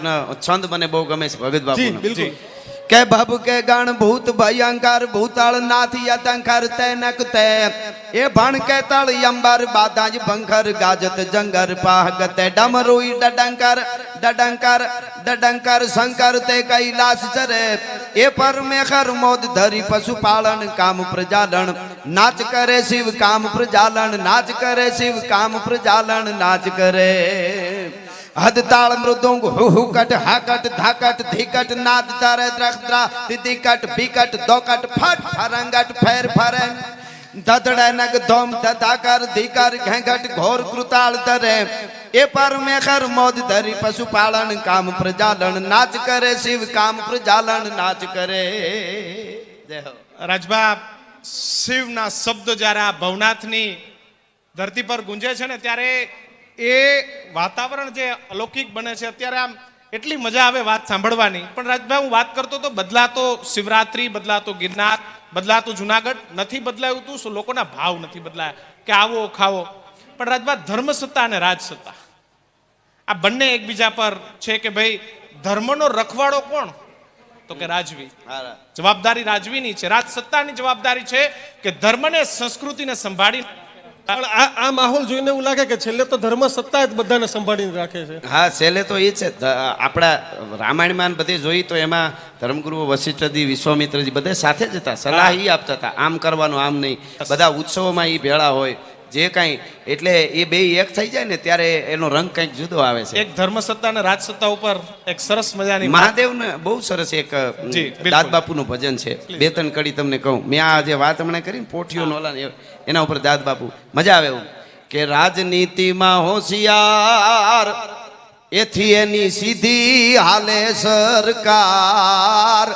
છંદ મને બહુ ગમે છે ભગત જી બાપુ. બિલકુલ. કે ભબ કે ગણ ભૂત ભયંકર ભૂતાળ નાથ યતંકર તૈનક તે એ ભણ કે તળ અંબર બાદાજ બંખર ગાજત જંગર પાહગત ડમરુઈ ડડંકર ડડંકર ડડંકર શંકર તે કૈલાસ ચરે એ પરમેખર મોદ ધરી પશુપાલન કામ પ્રજાલન નાચ કરે શિવ કામ પ્રજાલન નાચ કરે શિવ કામ પ્રજાલન નાચ કરે હદતાળ મૃદુંગ હુકટ હાકટ ધાકટ ધીકટ નાદ તારે દ્રખદ્રા દિદિકટ બિકટ દોકટ ફટ ફરંગટ ફેર ફરંગ ધધડે નગ ધોમ ધધાકર ધીકર ઘેંઘટ ઘોર કૃતાળ ધરે એ પરમેખર મોદ ધરી પશુપાલન કામ પ્રજાલન નાચ કરે શિવ કામ પ્રજાલન નાચ કરે. જય હો. રાજભા શિવના શબ્દ જ્યારે આ ભવનાથની ધરતી પર ગુંજે છે ને ત્યારે એ વાતાવરણ જે અલૌકિક બને છે. અત્યારે આમ એટલી મજા આવે વાત સાંભળવાની. પણ રાજભાઈ હું વાત કરતો તો બદલાતો શિવરાત્રી, બદલાતો ગિરનાર, બદલાતું જુનાગઢ નથી બદલાયું તું શું? લોકોના ભાવ નથી બદલાયા કે આવો ખાવો. પણ રાજભાઈ ધર્મ સત્તા અને રાજ સત્તા આ બંને એકબીજા પર છે કે ભાઈ ધર્મનો રખવાડો કોણ? તો કે રાજવી. જવાબદારી રાજવીની છે. રાજ સત્તાની જવાબદારી છે કે ધર્મને સંસ્કૃતિને સંભાળી. પણ આ માહોલ જોઈને એવું લાગે કે છેલ્લે તો ધર્મ સત્તા જ બધાને સંભાળીને રાખે છે. હા, છેલ્લે તો એ છે. આપણા રામાયણમાં બધે જોઈ તો એમાં ધર્મગુરુઓ વશિષ્ઠજી, વિશ્વામિત્રજી બધે સાથે જ હતા. સલાહ એ આપતા હતા, આમ કરવાનું, આમ નહીં. બધા ઉત્સવોમાં એ ભેળા હોય જે કાંઈ. એટલે એ બે એક થઈ જાય ને ત્યારે એનો રંગ કંઈક જુદો આવે છે. એક ધર્મ સત્તા અને રાજ સત્તા ઉપર એક સરસ મજાની મહાદેવને બહુ સરસ એક જી, બિલકુલ. દાદબાપુનું ભજન છે. 2-3 કડી તમને કહું. મેં આ જે વાત હમણાં કરી ને પોઠિયો નોલા એના ઉપર દાદબાપુ મજા આવે એવું કે રાજનીતિમાં હોશિયાર એથી એની સીધી હાલે સરકાર.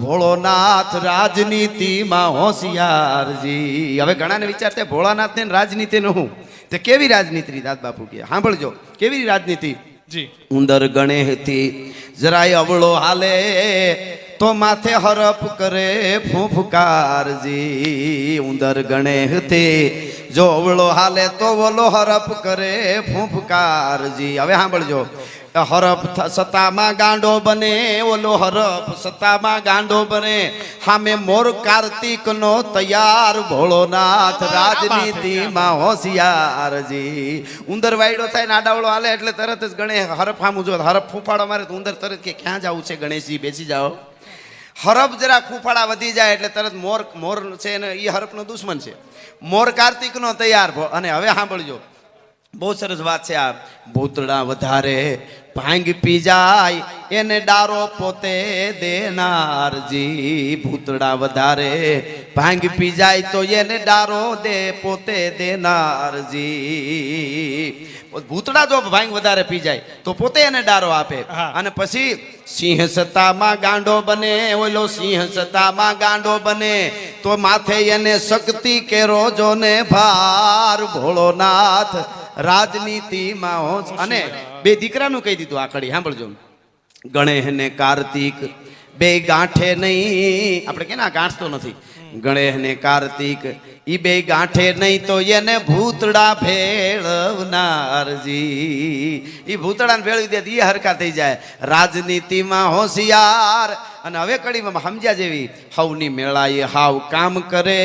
ભોળોનાથ રાજનીતિમાં હોશિયારજી. હવે ઘણાને વિચારતે ભોળાનાથને રાજનીતિનું હું તે કેવી રાજનીતિ? દાદબાપુ કે સાંભળજો કેવી રાજનીતિ. જી ઉંદર ગણેથી જરાય અવળો હાલે તો માથે હરપ કરે ફૂંફકારજી. ઉંદર ગણેથી જો અવળો હાલે તો ઓલો હરપ કરે ફૂંફકારજી. હવે સાંભળજો. હરપ સત્તામાં ગાંડો બને, ઓલો હરપ સત્તામાં ગાંડો બને. સામે મોર કાર્તિક નો તૈયાર. ભોળોનાથ રાજનીતિમાં હોશિયારજી. ઉંદર વાયડો થાય ને આડાવડો હાલે એટલે તરત જ ગણે હરફ સામું જો. હરફ ફૂંફાડો મારે તો ઉંદર તરત કે ક્યાં જવું છે ગણેશજી, બેસી જાઓ. હરફ જરા ફૂંફાડા વધી જાય એટલે તરત મોર છે ને એ હરફનો દુશ્મન છે. મોર કાર્તિક નો તૈયાર. અને હવે સાંભળજો, બહુ સરસ વાત છે આ. ભૂતડા વધારે ભાંગ પી જાય એને ડારો પોતે દેનારજી. ભૂતડા વધારે ભાંગ પી જાય તો એને ડારો દે પોતે દેનારજી. ભૂતડા જો ભાંગ વધારે પી જાય તો પોતે એને ડારો આપે. અને પછી સિંહ સત્તામાં ગાંડો બને, ઓલો સિંહ સત્તામાં ગાંડો બને તો માથે એને શક્તિ કે રોજો ને ભાર. ભોળોનાથ રાજનીતિમાં હોશ. અને બે દીકરાનું કહી દીધું આ કડી સાંભળજો. ગણેશ ને કાર્તિક બે ગાંઠે નહીં, આપણે કે ના ગાંઠતો નથી. ગણેશ ને કાર્તિક ઈ બે ગાંઠે નહીં તો એને ભૂતડા ભેળવનારજી. ઈ ભૂતડાને ભેળવી દે ઈ હરખા થઈ જાય. રાજનીતિમાં હોશિયાર. અને હવે કડીમાં સમજ્યા જેવી, હવની મેળાએ હાવ કામ કરે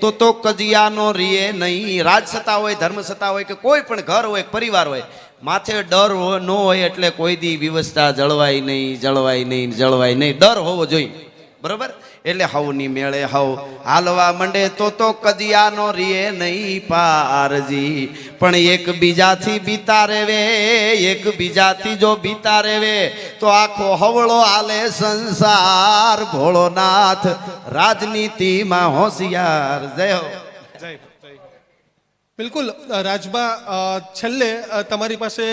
તો કજિયાનો રીએ નહીં. રાજસત્તા હોય, ધર્મસત્તા હોય કે કોઈ પણ ઘર હોય, પરિવાર હોય, માથે ડર ન હોય એટલે કોઈ દી વ્યવસ્થા જળવાય નહીં, જળવાય નહીં, જળવાય નહીં. ડર હોવો જોઈએ, બરોબર? એટલે હવની મેળે હવ હાલવા મંડે તો કજિયાનો રીએ નહીં પારજી. પણ એકબીજાથી બીતા રેવે, એકબીજાથી જો બીતા રેવે તો આખો હવળો હાલે સંસાર. ભોળોનાથ રાજનીતિમાં હોશિયાર. જય હો. જય જય. બિલકુલ રાજબા, છેલ્લે તમારી પાસે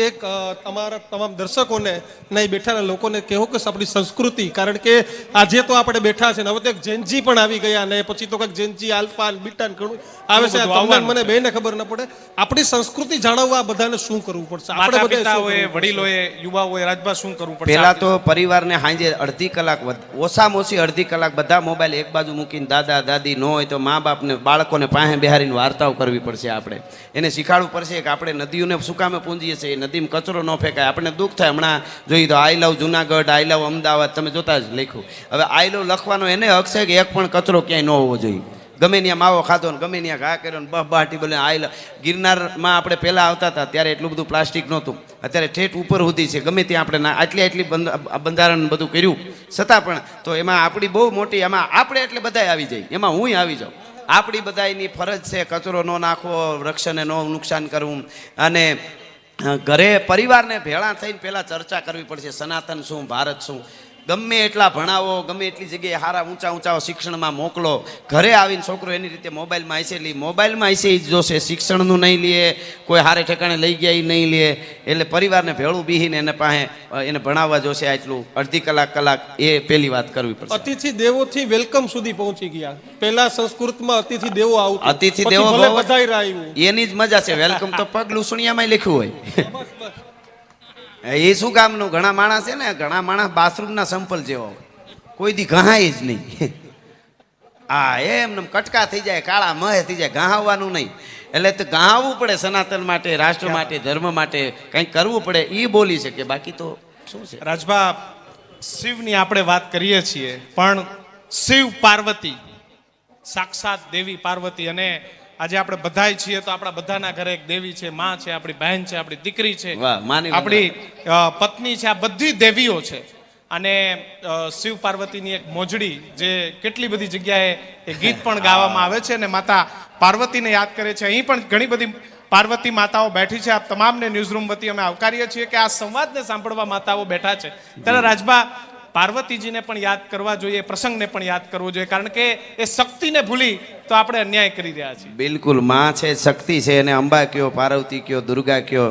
એક તમારા તમામ દર્શકોને નહીં બેઠેલા લોકોને કહો કે આપણી સંસ્કૃતિ, કારણ કે આજે તો આપણે બેઠા છે ને હવે તો એક જેનજી પણ આવી ગયા ને પછી તો કંઈક જેનજી આલ્ફા બીટા ઘણું આવે છે. તમને મને બેને ખબર ન પડે. આપણી સંસ્કૃતિ જાળવવા બધાને શું કરવું પડશે? આપણે બધા પિતાઓએ, વડીલોએ, યુવાઓએ, રાજભા શું કરવું પડશે? પહેલા તો પરિવારને સાંજે અડધી કલાક, ઓછામાં ઓછી અડધી કલાક બધા મોબાઈલ એક બાજુ મૂકીને, દાદા દાદી ન હોય તો મા બાપને, બાળકોને પાસે બેહારીને વાર્તાઓ કરવી પડશે. આપણે એને શીખવાડવું પડશે કે આપણે નદીઓને શું કામે પૂંજીએ છીએ, એ નદીમાં કચરો ન ફેંકાય. આપણે દુઃખ થાય. હમણાં જોઈએ તો આઈ લવ જુનાગઢ, આઈ લવ અમદાવાદ, તમે જોતા જ લખ્યું. હવે આઈ લવ લખવાનો એને હક છે કે એક પણ કચરો ક્યાંય ન હોવો જોઈએ. ગમે ત્યાં માવો ખાધો ને ગમે ત્યાં ઘા કર્યો ને બહાટી બોલે આઈ લવ. ગિરનારમાં આપણે પહેલાં આવતા હતા ત્યારે એટલું બધું પ્લાસ્ટિક નહોતું. અત્યારે ઠેઠ ઉપર સુધી છે. ગમે ત્યાં આપણે આટલી બંધારણ બધું કર્યું છતાં પણ તો એમાં આપણી બહુ મોટી, એમાં આપણે એટલે બધાય આવી જાય, એમાં હું આવી જાઉં. આપણી બધાની ફરજ છે કચરો ન નાખવો, વૃક્ષને ન નુકસાન કરવું. અને ઘરે પરિવારને ભેળા થઈને પહેલાં ચર્ચા કરવી પડશે. સનાતન શું, ભારત શું. ગમે એટલા ભણાવો, ગમે એટલી જગ્યાએ સારા ઊંચા શિક્ષણમાં મોકલો, ઘરે આવીને છોકરો એની રીતે મોબાઈલમાં હશે લે, મોબાઈલમાં હશે એ જ જોશે, શિક્ષણનું નહીં લે, કોઈ હારે ઠેકાણે લઈ ગયા એ નહીં લે. એટલે પરિવારને ભેળું બીહીને એને પાસે એને ભણાવવા જોશે. આટલું અડધી કલાક એ પહેલી વાત કરવી પડશે. અતિથિ દેવોથી વેલકમ સુધી પહોંચી ગયા. પહેલા સંસ્કૃતમાં અતિથિ દેવો આવતું, અતિથિ પછી દેવો ભલે બહુ વધાર્યા આવ્યું. એની જ મજા છે. વેલકમ તો પગ લૂસણિયામાં લખ્યું હોય. એ શું કામનું? ઘણા માણસ છે ને, ઘણા માણસ બાથરૂમના સંપલ જેવો, કોઈ દી ઘહાય જ નહીં. હા, એમને કટકા થઈ જાય, કાળા મહે થઈ જાય, ઘહાવવાનું નહીં. એટલે તો ઘહાવવું પડે. સનાતન માટે, રાષ્ટ્ર માટે, ધર્મ માટે કંઈક કરવું પડે. એ બોલી શકે, બાકી તો શું છે? રાજભા, શિવની આપણે વાત કરીએ છીએ, પણ શિવ પાર્વતી, સાક્ષાત દેવી પાર્વતી. અને આજે આપણે બધાય છીએ તો આપણા બધાના ઘરે એક દેવી છે, માં છે, આપણી બહેન છે, આપણી દીકરી છે, આપણી પત્ની છે. આ બધી દેવીઓ છે. અને શિવ પાર્વતીની એક મોજડી, જે કેટલી બધી જગ્યાએ એ ગીત પણ ગાવામાં આવે છે અને માતા પાર્વતીને યાદ કરે છે. અહીં પણ ઘણી બધી પાર્વતી માતાઓ બેઠી છે. આપ તમામને ન્યૂઝરૂમ વતી અમે આવકારીએ છીએ કે આ સંવાદને સાંભળવા માતાઓ બેઠા છે. ત્યારે રાજભા, પાર્વતીજીને પણ યાદ કરવા જોઈએ, પ્રસંગને પણ યાદ કરવો જોઈએ, કારણ કે એ શક્તિને ભૂલી તો આપણે અન્યાય કરી રહ્યા છીએ. બિલકુલ, માં છે, શક્તિ છે. અને અંબા કયો, પાર્વતી કયો, દુર્ગા કયો,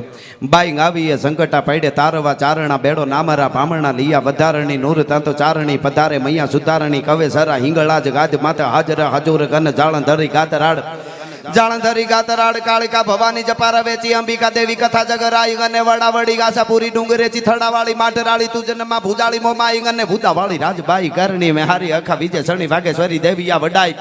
બાઈ આવીએ સંકટા પાડે તારવા ચારણા બેડો નામરા ભામણા લીયા વધારણી નૂર તાંતો ચારણી પધારે મૈયા સુધારણી કવે સરા હિંગળાજ ગાજ માતા હાજર હજુર ગન જાળન ધરી ગાતરાડ જાળંધરી ગાતરાડ કાળિકા ભવાની જપારા વેચી અંબિકા દેવી કથા જગરાઈ ગને વડાવડી ગાસાપુરી ડુંગરેચી થડાવાળી માટરાળી તુજનમાં ભુજાળી મોમાઈ ગને ભૂતાવાળી રાજબાઈ કરણી મેહારી અખા વિજય સણી ભાગેશ્વરી દેવિયા વડાઈ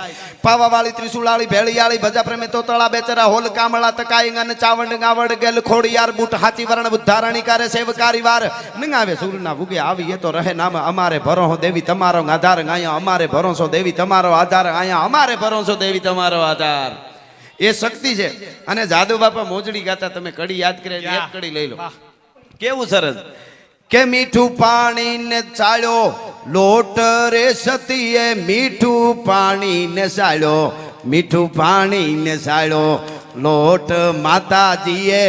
પાવાવાળી ત્રિશુલાળી ભેળિયાળી ભજા પ્રેમી તોતળા બેચરા હોલ કામળા તકાઈ ગને ચાવંડ ગાવડ ગેલ ખોડિયાર બૂટ હાચી વરણ બુદ્ધારણી કરે સેવકારી વાર નંગાવે સૂરના ભૂગે આવી એ તો રહે નામ અમારે ભરોસો દેવી તમારો આધાર આયા અમારે ભરોસો દેવી તમારો આધાર આયા અમારે ભરોસો દેવી તમારો આધાર. એ શક્તિ છે. અને જાદવ બાપા મોજડી ગાતા, તમે કડી યાદ કરે, એક કડી લઈ લો. કેવું સરસ કે મીઠું પાણી ને ચાળ્યો લોટ રે સતીએ, મીઠું પાણી ને ચાળ્યો, મીઠું પાણી ને ચાળ્યો લોટ માતાજીએ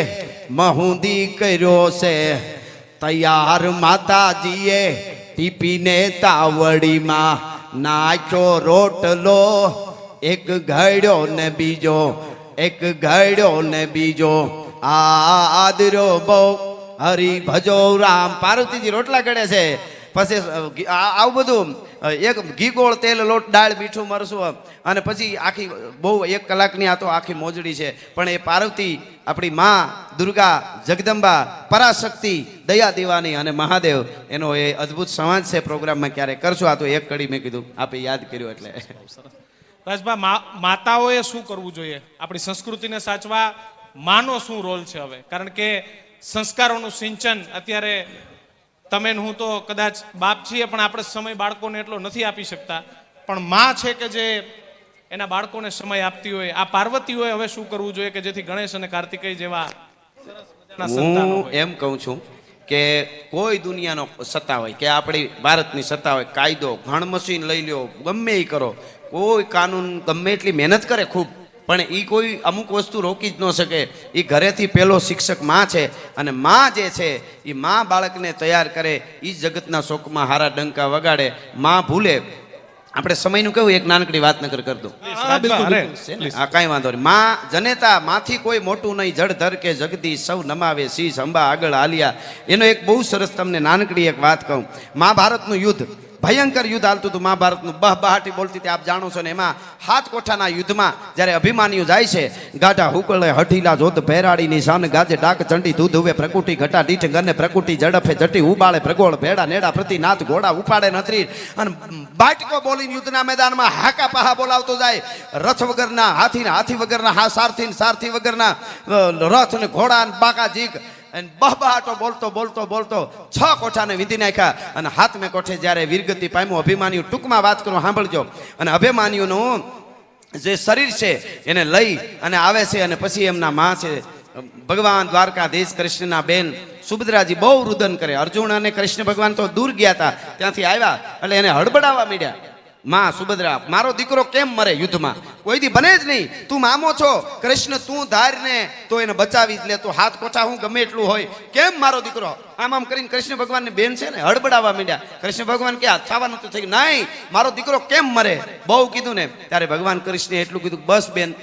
મહુદી કર્યો છે તૈયાર. માતાજીએ ટીપીને તાવડીમાં નાખ્યો રોટલો, એક ઘડ્યો ને બીજો, એક ઘડ્યો ને બીજો. આદરો બહુ હરી ભજો રામ. પાર્વતીજી રોટલા ઘડે છે પછી આવું બધું એક ઘી ગોળ તેલ લોટ દાળ મીઠું મરસું અને પછી આખી બહુ 1 કલાકની આ તો આખી મોજડી છે. પણ એ પાર્વતી આપણી માં દુર્ગા જગદંબા પરાશક્તિ દયા દેવાની અને મહાદેવ એનો એ અદ્ભુત સંવાદ છે. પ્રોગ્રામમાં ક્યારે કરશું. આ તો એક કડી મેં કીધું આપે યાદ કર્યું એટલે. રાજભા માતાઓએ શું કરવું જોઈએ આપણી સંસ્કૃતિને સાચવા? માનો શું રોલ છે હવે? કારણ કે સંસ્કારોનું સિંચન અત્યારે તમે ને હું તો કદાચ બાપ છીએ પણ આપણે સમય બાળકોને એટલો નથી આપી શકતા, પણ માં છે કે જે એના બાળકોને સમય આપતી હોય. આ પાર્વતીઓએ હવે શું કરવું જોઈએ કે જેથી ગણેશ અને કાર્તિકેય જેવા સરસ મજાના સંતાનો હું હોય? એમ કહું છું કે કોઈ દુનિયાનો સત્તા હોય કે આપણી ભારતની સત્તા હોય, કાયદો ઘણ મશીન લઈ લ્યો, ગમે એ કરો, કોઈ કાનૂન ગમે એટલી મહેનત કરે ખૂબ, પણ એ કોઈ અમુક વસ્તુ રોકી જ ન શકે. એ ઘરેથી પહેલો શિક્ષક માં છે અને માં જે છે એ માં બાળકને તૈયાર કરે, એ જગતના શોકમાં હારા ડંકા વગાડે. માં ભૂલે. આપણે સમયનું કેવું એક નાનકડી વાત નકર કરી દઉં. હા, બિલકુલ, છે ને? આ કાંઈ વાંધો નહીં. માં જનેતા માંથી કોઈ મોટું નહીં, જળધર કે જગદી સૌ નમાવે, શીશ અંબા આગળ આલિયા. એનો એક બહુ સરસ તમને નાનકડી એક વાત કહું. મહાભારતનું યુદ્ધ, ભયંકર યુદ્ધ હાલતું હતું મહાભારતનું. બહાટી બોલતી હતી, આપ જાણો છો ને. એમાં 7 કોઠાના યુદ્ધમાં જ્યારે અભિમાન્યુ જાય છે, ગાઢા હુકળે હઠીલા જોત ભેરાડીની શાન ગાજે ડાક ચંડી દૂધ હુવે પ્રકુટી ઘટા દીઠ ગને પ્રકુટી ઝડફે જટી ઉબાળે પ્રગોળ ભેડા નેડા પ્રતિનાથ ઘોડા ઉપાડે નથરી. અને બાટકો બોલીને યુદ્ધના મેદાનમાં હાકા પાહા બોલાવતો જાય. રથ વગરના હાથી, હાથી વગરના સારથી, સારથી વગરના રથ ને ઘોડા ને બાકા જીક અને બહબહાટો બોલતો બોલતો બોલતો 6 કોઠાને વિંધી નાખ્યા. અને 7મે કોઠે જ્યારે વીરગતિ પામ્યું અભિમાન્યુ, ટૂંકમાં વાત કરું સાંભળજો. અને અભિમાન્યુનું જે શરીર છે એને લઈ અને આવે છે અને પછી એમના માં છે ભગવાન દ્વારકાધીશ કૃષ્ણના બેન સુભદ્રાજી બહુ રુદન કરે. અર્જુન અને કૃષ્ણ ભગવાન તો દૂર ગયા હતા, ત્યાંથી આવ્યા એટલે એને હડબડાવવા માંડ્યા. માં સુભદ્રા, મારો દીકરો કેમ મરે યુદ્ધમાં? કોઈ દી બને જ નહીં. તું મામો છો, કૃષ્ણ તું ધારને તો એને બચાવી જ લે. તો 7 કોઠા હું ગમે એટલું હોય, કેમ મારો દીકરો? આમ કરીને કૃષ્ણ ભગવાનની બેન છે ને હડબડાવવા માંડ્યા. કૃષ્ણ ભગવાન કે થવાનું તો થઈ, નહીં મારો દીકરો કેમ મરે? બહુ કીધું ને ત્યારે ભગવાન કૃષ્ણે એટલું કીધું, બસ બેન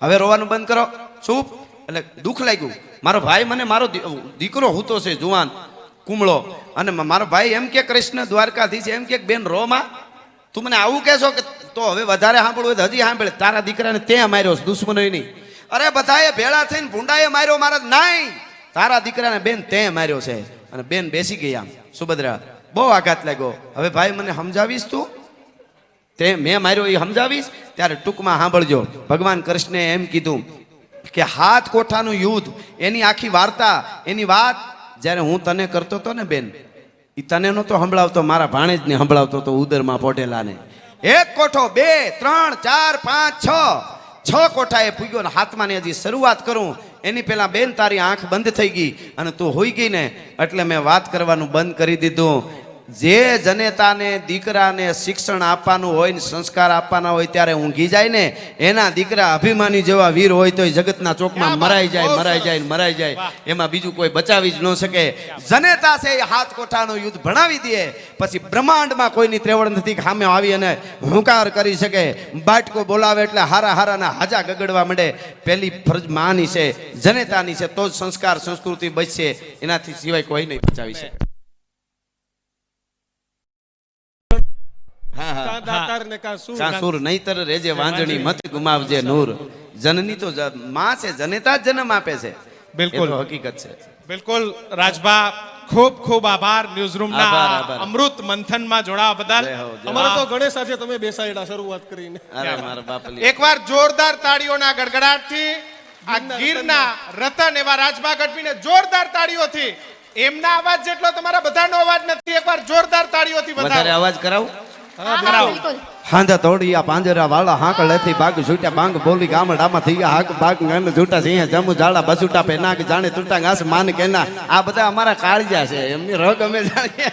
હવે રોવાનું બંધ કરો, ચૂપ. એટલે દુઃખ લાગ્યું. મારો ભાઈ મને મારો દીકરો હૂતો છે જુવાન કુમળો, અને મારો ભાઈ એમ કે કૃષ્ણ દ્વારકાધીશ એમ કે બેન રોમાં તું મને આવું કહેશો કે તો હવે વધારે સાંભળવું હોય તો હજી સાંભળે. તારા દીકરાને તે માર્યો, દુશ્મનોય નહીં. અરે બધાએ ભેળા થઈને ભૂંડાએ માર્યો મારા, નહીં તારા દીકરાને બેન તે માર્યો છે. અને બેન બેસી ગઈ આમ સુભદ્રા, બહુ આઘાત લાગ્યો. હવે ભાઈ મને સમજાવીશ તું? તે મેં માર્યો એ સમજાવીશ? ત્યારે ટૂંકમાં સાંભળજો. ભગવાન કૃષ્ણે એમ કીધું કે 7 કોઠાનું યુદ્ધ, એની આખી વાર્તા, એની વાત જ્યારે હું તને કરતો હતો ને બેન, એ તને નહોતો સંભળાવતો, મારા ભાણેજને સંભળાવતો હતો ઉદરમાં પોઢેલાને. 1 કોઠો 2 3 4 5 6 કોઠાએ પૂગ્યો ને 7માની હજી શરૂઆત કરું એની પહેલા બેન તારી આંખ બંધ થઈ ગઈ અને તું હોઈ ગઈ ને એટલે મેં વાત કરવાનું બંધ કરી દીધું. જે જનેતાને દીકરાને શિક્ષણ આપવાનું હોય ને સંસ્કાર આપવાના હોય ત્યારે ઊંઘી જાય ને, એના દીકરા અભિમાની જેવા વીર હોય તો જગતના ચોકમાં મરાઈ જાય. એમાં બીજું કોઈ બચાવી જ ન શકે. જનેતા છે એ 7 કોઠાનું યુદ્ધ ભણાવી દે, પછી બ્રહ્માંડમાં કોઈની ત્રેવડ નથી સામે આવી અને હુંકાર કરી શકે. બાટકો બોલાવે એટલે હારાના હાજા ગગડવા માંડે. પહેલી ફરજ માની છે, જનેતાની છે, તો જ સંસ્કાર સંસ્કૃતિ બચશે, એનાથી સિવાય કોઈ નહીં બચાવી શકે. સુર નહીતર રેજે વાંજણી મત ગુમાવજે નૂર. જનની તો માં છે, જનેતા જ જન્મ આપે છે. બિલકુલ હકીકત છે. બિલકુલ રાજભા, ખૂબ ખૂબ આભાર ન્યૂઝરૂમના આભાર. અમૃત મંથનમાં જોડાવા બદલ. અમારે તો ગણેશ આજે તમે બેસાડ્યા શરૂઆત કરીને. અરે મારા બાપલી. એકવાર જોરદાર તાળીઓના ગડગડાટથી આ ગીરના રતન એવા રાજભા ગઢવીને જોરદાર તાળીઓથી, એમના અવાજ જેટલો તમારા બધાનો અવાજ નથી, એકવાર જોરદાર તાળીઓથી વધારે વધાવો. અવાજ કરાવું? હા, બિલકુલ. હાંધા તોડિયા પાંજરા વાળા હાંક લેથી બાગ છૂટ્યા બાંગ બોલી ગામડામાં થઈ ગયા હાક બાગ ગન છૂટા સિંહ જમુ જાળા બસુટા પે નાક જાણે તૂટા ઘાસ માન કેના. આ બધા અમારા કાળજા છે, એમની રગ અમે જાણીએ.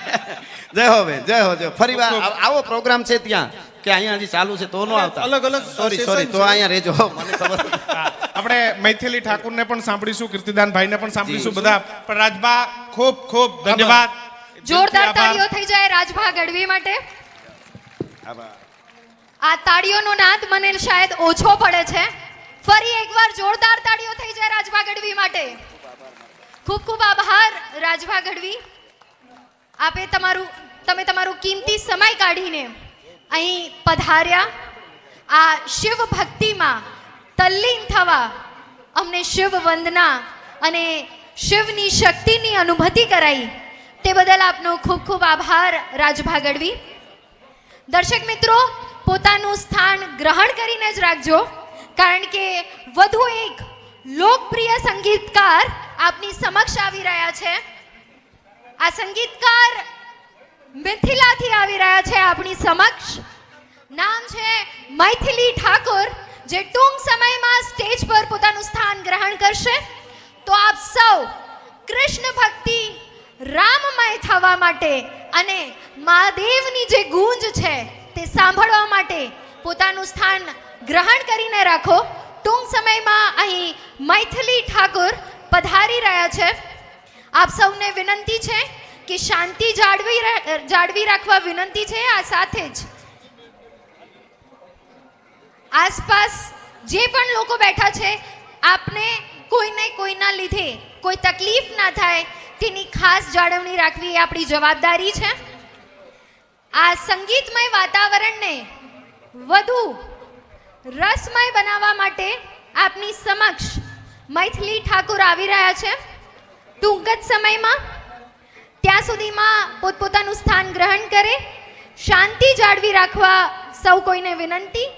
જય હો બેન, જય હો. ફરીવાર આવો પ્રોગ્રામ છે ત્યાં કે અહીંયા હજી ચાલુ છે તો નો આવતા? અલગ અલગ સોરી તો અહીંયા રહેજો, મને ખબર. આપણે મૈથિલી ઠાકુરને પણ સાંભળીશું, કીર્તિદાન ભાઈને પણ સાંભળીશું, બધા. પણ રાજભા ખૂબ ખૂબ ધન્યવાદ. જોરદાર તાળીઓ થઈ જાય રાજભા ગઢવી માટે. આ તાળીઓનો નાદ મને શાયદ ઓછો પડે છે. ફરી એકવાર જોરદાર તાળીઓ થઈ જાય રાજભા ગઢવી માટે. ખૂબ ખૂબ આભાર રાજભા ગઢવી, આપે તમારું તમે તમારો કિંમતી સમય કાઢીને અહીં પધાર્યા. આ શિવ ભક્તિમાં તલ્લીન થવા, અમને શિવ વંદના અને શિવની શક્તિની અનુભૂતિ કરાઈ, તે બદલ આપનો ખૂબ ખૂબ આભાર રાજભા ગઢવી. દર્શક મિત્રો, પોતાનું સ્થાન ગ્રહણ કરીને જ રાખજો, કારણ કે વધુ એક લોકપ્રિય સંગીતકાર આપની સમક્ષ આવી રહ્યા છે. આ સંગીતકાર મિથિલાથી આવી રહ્યા છે આપણી સમક્ષ. નામ છે મૈથિલી ઠાકોર, જે ટૂંક સમયમાં સ્ટેજ પર પોતાનું સ્થાન ગ્રહણ કરશે. તો આપ સૌ કૃષ્ણ ભક્તિ રામમય થવા માટે અને મહાદેવની જે ગૂંજ છે તે સાંભળવા માટે પોતાનું સ્થાન ગ્રહણ કરીને રાખો. ટૂંક સમયમાં અહીં મૈથિલી ઠાકોર પધારી રહ્યા છે. આપ સૌને વિનંતી છે કે શાંતિ જાળવી રાખવા વિનંતી છે. આ સાથે જ આસપાસ જે પણ લોકો બેઠા છે, આપને કોઈને કોઈના લીધે કોઈ તકલીફ ના થાય તેની ખાસ જાળવણી રાખવી એ આપણી જવાબદારી છે. આ સંગીતમય વાતાવરણને વધુ રસમય બનાવવા માટે આપની સમક્ષ મૈથિલી ઠાકોર આવી રહ્યા છે. ટૂંક જ સમયમાં, ત્યાં સુધીમાં પોતપોતાનું સ્થાન ગ્રહણ કરે. શાંતિ જાળવી રાખવા સૌ કોઈને વિનંતી.